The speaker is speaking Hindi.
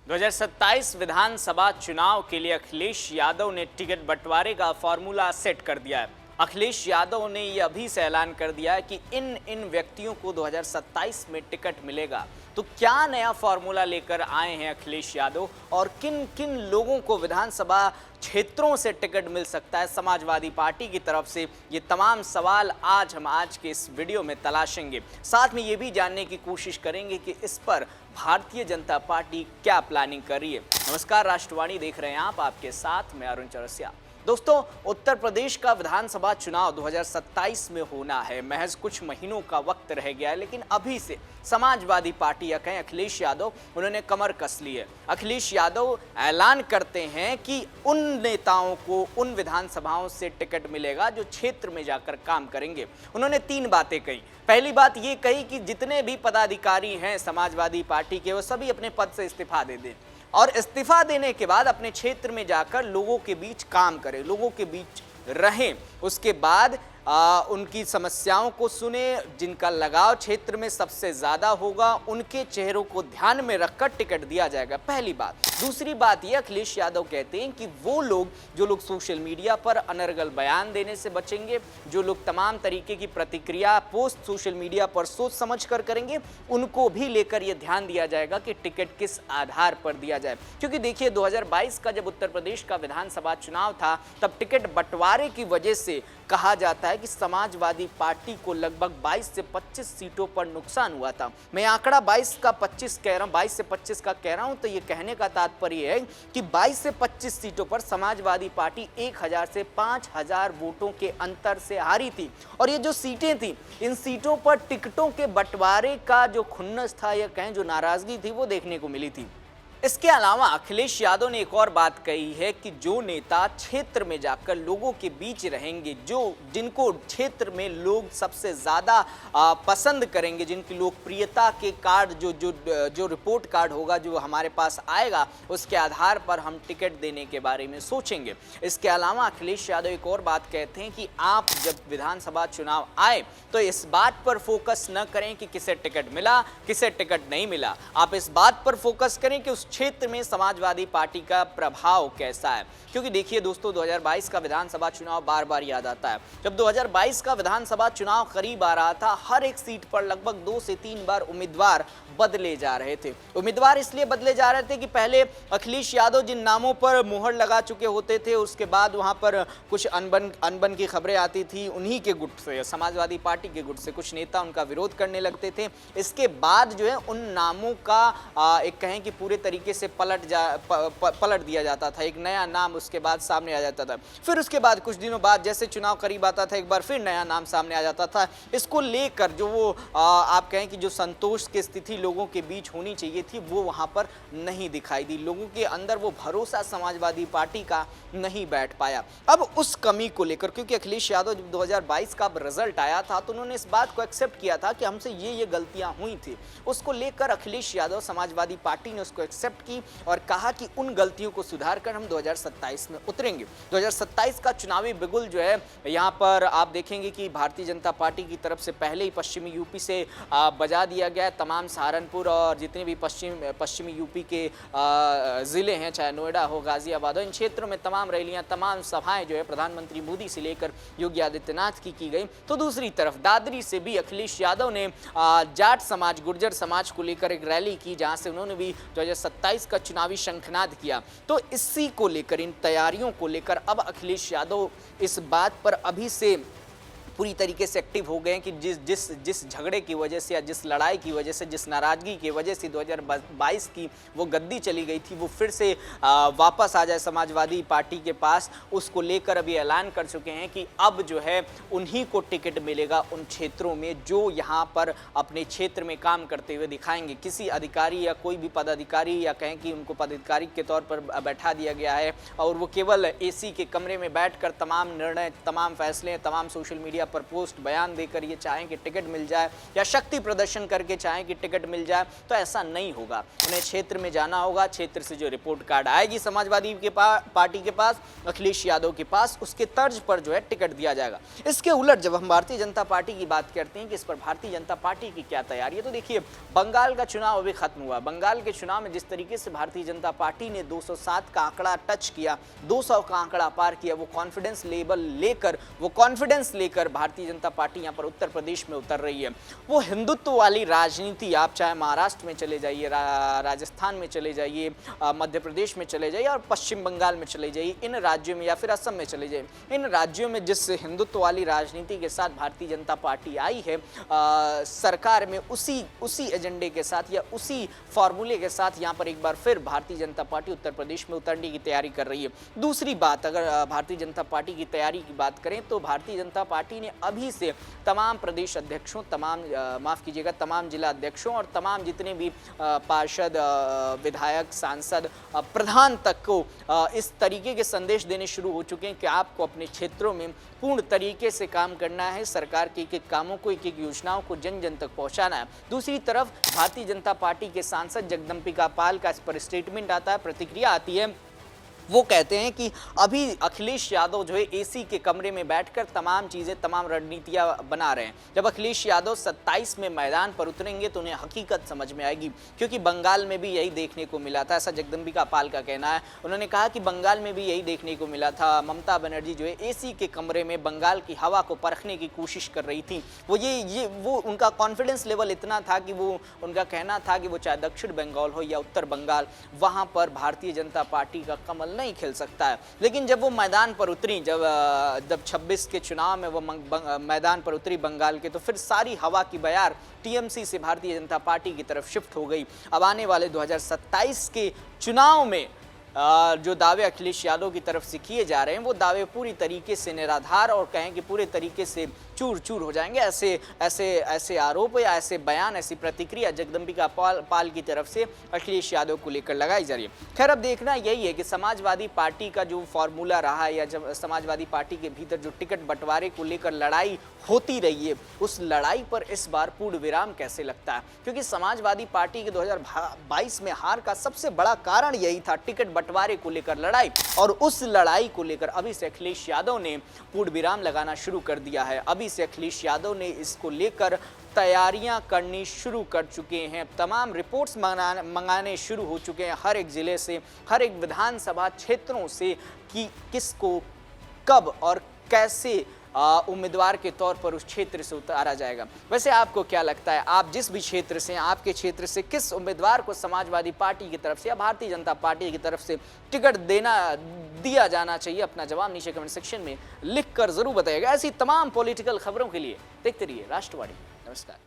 2027 विधानसभा चुनाव के लिए अखिलेश यादव ने टिकट बंटवारे का फॉर्मूला सेट कर दिया है। अखिलेश यादव ने यह अभी से ऐलान कर दिया है कि इन व्यक्तियों को 2027 में टिकट मिलेगा। तो क्या नया फॉर्मूला लेकर आए हैं अखिलेश यादव और किन किन लोगों को विधानसभा क्षेत्रों से टिकट मिल सकता है समाजवादी पार्टी की तरफ से, ये तमाम सवाल हम आज के इस वीडियो में तलाशेंगे। साथ में ये भी जानने की कोशिश करेंगे कि इस पर भारतीय जनता पार्टी क्या प्लानिंग कर रही है। नमस्कार, राष्ट्रवाणी देख रहे हैं आप, आपके साथ मैं अरुण चौरसिया। दोस्तों, उत्तर प्रदेश का विधानसभा चुनाव 2027 में होना है। महज कुछ महीनों का वक्त रह गया है, लेकिन अभी से समाजवादी पार्टी या कहें अखिलेश यादव, उन्होंने कमर कस ली है। अखिलेश यादव ऐलान करते हैं कि उन नेताओं को उन विधानसभाओं से टिकट मिलेगा जो क्षेत्र में जाकर काम करेंगे। उन्होंने 3 बातें कही। पहली बात ये कही कि जितने भी पदाधिकारी हैं समाजवादी पार्टी के, वो सभी अपने पद से इस्तीफा दे दें और इस्तीफा देने के बाद अपने क्षेत्र में जाकर लोगों के बीच काम करें, लोगों के बीच रहें। उसके बाद उनकी समस्याओं को सुने, जिनका लगाव क्षेत्र में सबसे ज़्यादा होगा उनके चेहरों को ध्यान में रखकर टिकट दिया जाएगा। पहली बात। दूसरी बात ये, अखिलेश यादव कहते हैं कि वो लोग जो लोग सोशल मीडिया पर अनर्गल बयान देने से बचेंगे, जो लोग तमाम तरीके की प्रतिक्रिया पोस्ट सोशल मीडिया पर सोच समझ कर करेंगे, उनको भी लेकर ये ध्यान दिया जाएगा कि टिकट किस आधार पर दिया जाए। क्योंकि देखिए, 2022 का जब उत्तर प्रदेश का विधानसभा चुनाव था, तब टिकट बंटवारे की वजह से कहा जाता है कि समाजवादी पार्टी को लगभग 22 से 25 सीटों पर नुकसान हुआ था। मैं आंकड़ा 22 का 25 कह रहा हूं, 22 से 25 का कह रहा हूं, तो ये कहने का तात्पर्य है कि 22 से 25 सीटों पर समाजवादी पार्टी 1000 से 5000 वोटों के अंतर से हारी थी। और ये जो सीटें थी, इन सीटों पर टिकटों के बंटवारे का जो खुन्नस था या कहें जो नाराजगी थी, वो देखने को मिली थी। इसके अलावा अखिलेश यादव ने एक और बात कही है कि जो नेता क्षेत्र में जाकर लोगों के बीच रहेंगे, जिनको क्षेत्र में लोग सबसे ज़्यादा पसंद करेंगे, जिनकी लोकप्रियता के कार्ड जो रिपोर्ट कार्ड होगा जो हमारे पास आएगा, उसके आधार पर हम टिकट देने के बारे में सोचेंगे। इसके अलावा अखिलेश यादव एक और बात कहते हैं कि आप जब विधानसभा चुनाव आए तो इस बात पर फोकस न करें कि किसे टिकट मिला, किसे टिकट नहीं मिला। आप इस बात पर फोकस करें कि उस क्षेत्र में समाजवादी पार्टी का प्रभाव कैसा है। क्योंकि देखिए दोस्तों, 2022 का विधानसभा चुनाव बार बार याद आता है। जब 2022 का विधानसभा चुनाव करीब आ रहा था, हर एक सीट पर लगभग 2 से 3 बार उम्मीदवार बदले जा रहे थे। उम्मीदवार इसलिए बदले जा रहे थे कि पहले अखिलेश यादव जिन नामों पर मुहर लगा चुके होते थे, उसके बाद वहां पर कुछ अनबन की खबरें आती थी। उन्हीं के गुट से, समाजवादी पार्टी के गुट से कुछ नेता उनका विरोध करने लगते थे। इसके बाद जो है उन नामों का एक कहें कि पूरे तरीके से पलट दिया जाता था। एक नया नाम उसके बाद सामने आ जाता था। फिर उसके बाद कुछ दिनों बाद जैसे चुनाव करीब आता था, एक बार फिर नया नाम सामने आ जाता था। इसको लेकर जो वो आप कहें कि जो संतोष की स्थिति लोगों के बीच होनी चाहिए थी, वो वहां पर नहीं दिखाई दी। लोगों के अंदर वो भरोसा समाजवादी पार्टी का नहीं बैठ पाया। अब उस कमी को लेकर, क्योंकि अखिलेश यादव जब 2022 का रिजल्ट आया था तो उन्होंने इस बात को एक्सेप्ट किया था कि हमसे ये गलतियां हुई थी। उसको लेकर अखिलेश यादव, समाजवादी पार्टी ने उसको एक्सेप्ट की और कहा कि उन गलतियों को सुधार कर हम 2027 में उतरेंगे। 2027 का चुनावी बिगुल जो है, यहाँ पर आप देखेंगे कि भारतीय जनता पार्टी की तरफ से पहले ही पश्चिमी यूपी से बजा दिया गया। तमाम सहारनपुर और जितने भी पश्चिमी यूपी के ज़िले हैं, चाहे नोएडा हो, गाजियाबाद हो, इन क्षेत्रों में तमाम रैलियां, तमाम सभाएं जो है प्रधानमंत्री मोदी से लेकर योगी आदित्यनाथ की गई। तो दूसरी तरफ दादरी से भी अखिलेश यादव ने जाट समाज, गुर्जर समाज को लेकर एक रैली की, जहां से उन्होंने भी 2027 का चुनावी शंखनाद किया। तो इसी को लेकर, इन तैयारियों को लेकर अब अखिलेश यादव इस बात पर अभी से पूरी तरीके से एक्टिव हो गए हैं कि जिस झगड़े की वजह से या जिस लड़ाई की वजह से, जिस नाराजगी की वजह से 2022 की वो गद्दी चली गई थी, वो फिर से वापस आ जाए समाजवादी पार्टी के पास। उसको लेकर अभी ऐलान कर चुके हैं कि अब जो है उन्हीं को टिकट मिलेगा उन क्षेत्रों में जो यहाँ पर अपने क्षेत्र में काम करते हुए दिखाएंगे। किसी अधिकारी या कोई भी पदाधिकारी, या कहें कि उनको पदाधिकारी के तौर पर बैठा दिया गया है और वो केवल AC के कमरे में बैठकर तमाम निर्णय, तमाम फैसले, तमाम सोशल मीडिया या पर पोस्ट बयान देकर ये चाहें कि टिकट मिल जाए या शक्ति प्रदर्शन करके चाहें कि टिकट मिल जाए, तो ऐसा नहीं होगा। उन्हें क्षेत्र में जाना होगा, क्षेत्र से जो रिपोर्ट कार्ड आएगी समाजवादी के पार्टी के पास, अखिलेश यादव के पास, उसके तर्ज पर जो है टिकट दिया जाएगा। इसके उलट जब हम भारतीय जनता पार्टी की बात करते हैं कि इस पर भारतीय जनता पार्टी की क्या तैयारी है, तो देखिए बंगाल का चुनाव अभी खत्म हुआ। बंगाल के चुनाव में जिस तरीके से भारतीय जनता पार्टी ने 207 का आंकड़ा टच किया, 200 का आंकड़ा पार किया, वो कॉन्फिडेंस लेकर भारतीय जनता पार्टी यहाँ पर उत्तर प्रदेश में उतर रही है। वो हिंदुत्व वाली राजनीति, आप चाहे महाराष्ट्र में चले जाइए, राजस्थान में चले जाइए, मध्य प्रदेश में चले जाइए और पश्चिम बंगाल में चले जाइए, इन राज्यों में या फिर असम में चले जाइए, इन राज्यों में जिस हिंदुत्व वाली राजनीति के साथ भारतीय जनता पार्टी आई है सरकार में, उसी एजेंडे के साथ या उसी फॉर्मूले के साथ यहाँ पर एक बार फिर भारतीय जनता पार्टी उत्तर प्रदेश में उतरने की तैयारी कर रही है। दूसरी बात, अगर भारतीय जनता पार्टी की तैयारी की बात करें तो भारतीय जनता पार्टी ने अभी से तमाम प्रदेश अध्यक्षों, तमाम जिला अध्यक्षों और तमाम जितने भी पार्षद, विधायक, सांसद, प्रधान तक को इस तरीके के संदेश देने शुरू हो चुके हैं कि आपको अपने क्षेत्रों में पूर्ण तरीके से काम करना है, सरकार के एक-एक कामों को, एक-एक योजनाओं को जन जन तक पहुंचाना है। दूसरी तरफ भारतीय जनता पार्टी के सांसद जगदम्बिका पाल का इस पर स्टेटमेंट आता है, प्रतिक्रिया आती है। वो कहते हैं कि अभी अखिलेश यादव जो है एसी के कमरे में बैठकर तमाम चीज़ें, तमाम रणनीतियां बना रहे हैं। जब अखिलेश यादव 27 में मैदान पर उतरेंगे तो उन्हें हकीकत समझ में आएगी, क्योंकि बंगाल में भी यही देखने को मिला था, ऐसा जगदम्बिका पाल का कहना है। उन्होंने कहा कि बंगाल में भी यही देखने को मिला था, ममता बनर्जी जो है एसी के कमरे में बंगाल की हवा को परखने की कोशिश कर रही थी। वो उनका कॉन्फिडेंस लेवल इतना था कि वो उनका कहना था कि वो चाहे दक्षिण बंगाल हो या उत्तर बंगाल, वहाँ पर भारतीय जनता पार्टी का कमल नहीं खिल सकता है। लेकिन जब वो मैदान पर उतरी, जब 26 के चुनाव में वो मैदान पर उतरी बंगाल के, तो फिर सारी हवा की बयार टीएमसी से भारतीय जनता पार्टी की तरफ शिफ्ट हो गई। अब आने वाले 2027 के चुनाव में जो दावे अखिलेश यादव की तरफ से किए जा रहे हैं, वो दावे पूरी तरीके से निराधार और कहें कि पूरे तरीके से चूर चूर हो जाएंगे। ऐसे आरोप या ऐसे बयान, ऐसी प्रतिक्रिया जगदम्बिका पाल की तरफ से अखिलेश यादव को लेकर लगाई जा रही है। खैर, अब देखना यही है कि समाजवादी पार्टी का जो फॉर्मूला रहा है या जब समाजवादी पार्टी के भीतर जो टिकट बंटवारे को लेकर लड़ाई होती रही है, उस लड़ाई पर इस बार पूर्ण विराम कैसे लगता है, क्योंकि समाजवादी पार्टी के 2022 में हार का सबसे बड़ा कारण यही था, टिकट बंटवारे को लेकर लड़ाई। और उस लड़ाई को लेकर अभी से अखिलेश यादव ने पूर्ण विराम लगाना शुरू कर दिया है। अभी से अखिलेश यादव ने इसको लेकर तैयारियां करनी शुरू कर चुके हैं, तमाम रिपोर्ट्स मंगाने शुरू हो चुके हैं हर एक जिले से, हर एक विधानसभा क्षेत्रों से, कि किसको कब और कैसे उम्मीदवार के तौर पर उस क्षेत्र से उतारा जाएगा। वैसे आपको क्या लगता है, आप जिस भी क्षेत्र से हैं, आपके क्षेत्र से किस उम्मीदवार को समाजवादी पार्टी की तरफ से या भारतीय जनता पार्टी की तरफ से टिकट दिया जाना चाहिए? अपना जवाब नीचे कमेंट सेक्शन में लिखकर जरूर बताइएगा। ऐसी तमाम पॉलिटिकल खबरों के लिए देखते रहिए राष्ट्रवादी। नमस्कार।